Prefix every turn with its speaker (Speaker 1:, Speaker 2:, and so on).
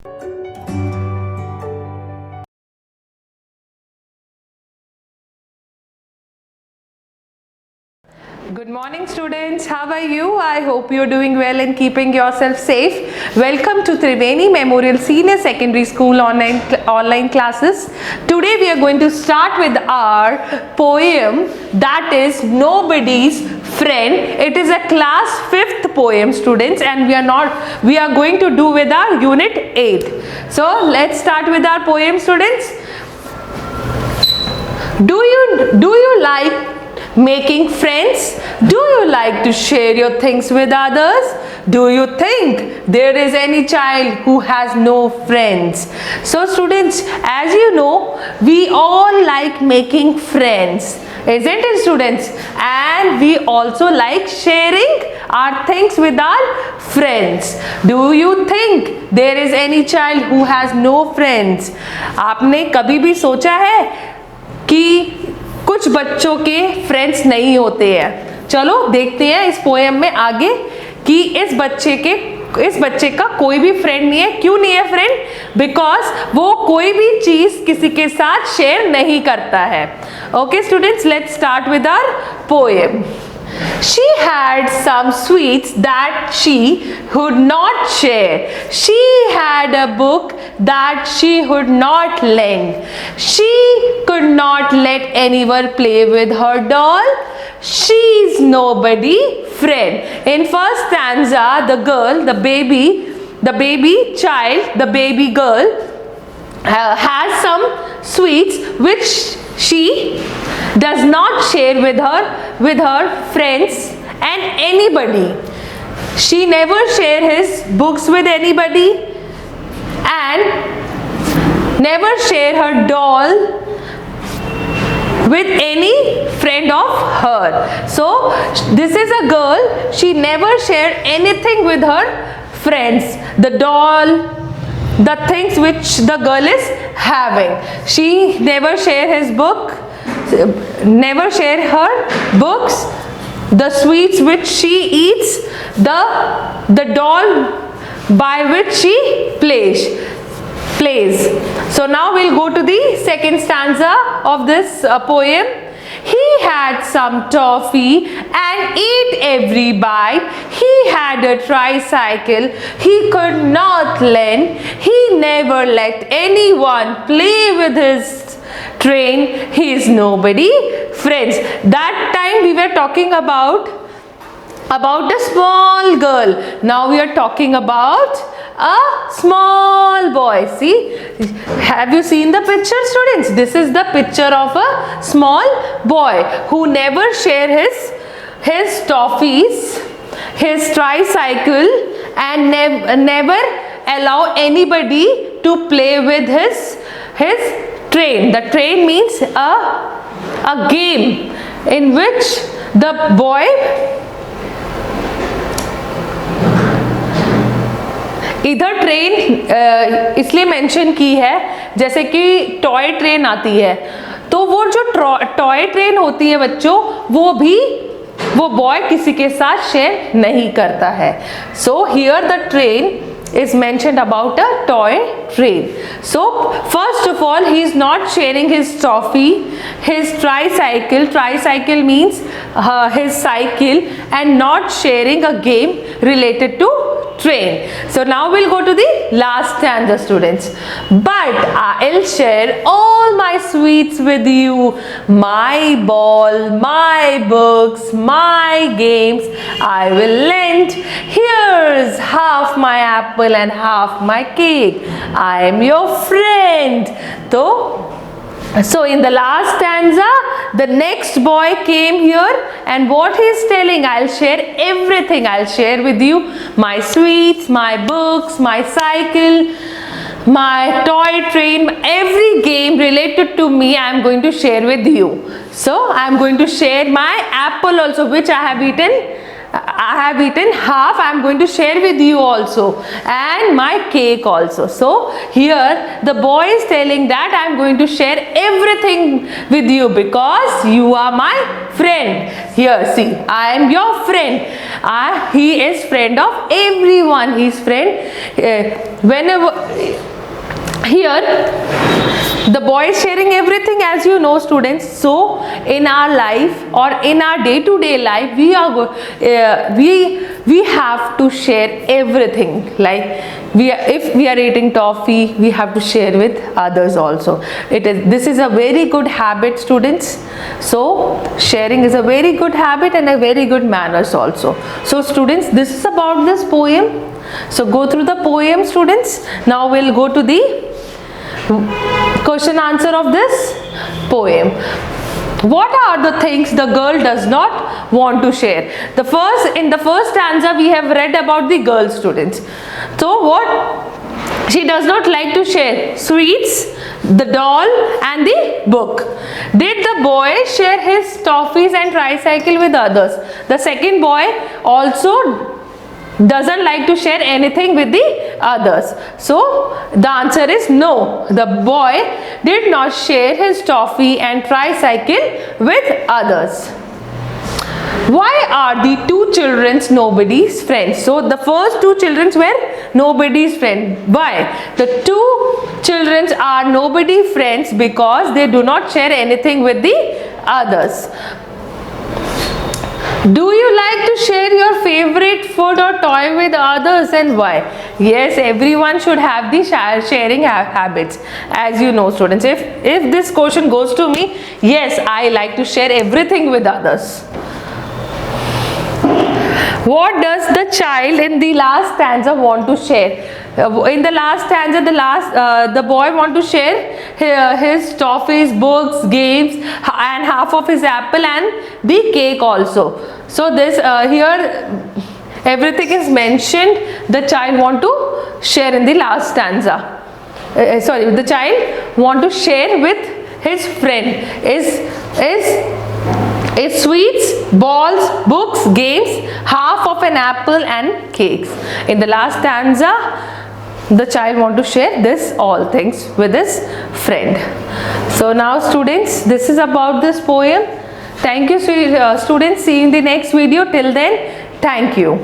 Speaker 1: Good morning students, how are you? I hope you're doing well and keeping yourself safe. Welcome to Triveni Memorial Senior Secondary School online classes. Today we are going to start with our poem, that is Nobody's Friend. It is a class 5th poem students, and we are going to do with our unit 8. So let's start with our poem students. Do you like making friends? Do you like to share your things with others? Do you think there is any child who has no friends? So students, as you know, we all like making friends, isn't it students? And we also like sharing our things with our friends. Do you think there is any child who has no friends? आपने कभी भी सोचा है कि कुछ बच्चों के friends नहीं होते हैं? चलो देखते हैं इस पोएम में आगे कि इस बच्चे का कोई भी फ्रेंड नहीं है. क्यों नहीं है फ्रेंड? बिकॉज वो कोई भी चीज किसी के साथ शेयर नहीं करता है. Okay students, let's start with our poem. She had some sweets that she would not share. She had a book that she would not lend. She could not let anyone play with her doll. She's nobody's friend. In first stanza, the baby girl has some sweets which she does not share with her friends and anybody. She never share his books with anybody and never share her doll with any friend of her. So this is a girl, she never share anything with her friends, the doll, the things which the girl is having. She never share his book, never share her books, the sweets which she eats, the doll by which she plays. So now we'll go to the second stanza of this poem. He had some toffee and ate every bite. He had a tricycle he could not lend. He never let anyone play with his train. He is nobody's friends. That time we were talking about a small girl. Now we are talking about a small boy. See, have you seen the picture students? This is the picture of a small boy who never share his toffees, his tricycle, and never allow anybody to play with his train. The train means a game in which the boy इधर train इसलिए mention की है जैसे कि toy train आती है, तो वो जो टॉय ट्रेन होती है बच्चों, वो बॉय किसी के साथ शेयर नहीं करता है. So here the train is mentioned about a toy train. So first of all, he is not sharing his toffee, his tricycle means his cycle, and not sharing a game related to train. So now we'll go to the last stanza students. But I'll share all my sweets with you, my ball, my books, my games I will lend. Here's half my apple and half my cake. I am your friend. So in the last stanza, the next boy came here, and what he is telling, I'll share everything. I'll share with you my sweets, my books, my cycle, my toy train, every game related to me I am going to share with you. So I am going to share my apple also, which I have eaten I have eaten half, I am going to share with you also, and my cake also. So here the boy is telling that I am going to share everything with you because you are my friend. Here see, I am your friend. He is friend of everyone. He is friend whenever. Here the boy is sharing everything, as you know, students. So in our life or in our day-to-day life, we have to share everything. Like if we are eating toffee, we have to share with others also. This is a very good habit, students. So sharing is a very good habit and a very good manners also. So students, this is about this poem. So go through the poem, students. Now we'll go to the question answer of this poem. What are the things the girl does not want to share? In the first stanza we have read about the girl, students. So what she does not like to share? Sweets, the doll and the book. Did the boy share his toffees and tricycle with others? The second boy also doesn't like to share anything with the others. So the answer is no. The boy did not share his toffee and tricycle with others. Why are the two children nobody's friends? So the first two children were nobody's friend. Why? The two children are nobody's friends because they do not share anything with the others. Do you like to share your favorite food or toy with others, and why? Yes, everyone should have the sharing habits. As you know, students, if this question goes to me, yes, I like to share everything with others. What does the child in the last stanza want to share? In the last stanza, the boy want to share his toffees, books, games, and half of his apple and the cake also. So this here everything is mentioned. The child want to share in the last stanza. The child want to share with his friend is sweets, balls, books, games, half of an apple and cakes. In the last stanza, the child want to share this all things with his friend. So now students, this is about this poem. Thank you students. See you in the next video. Till then, thank you.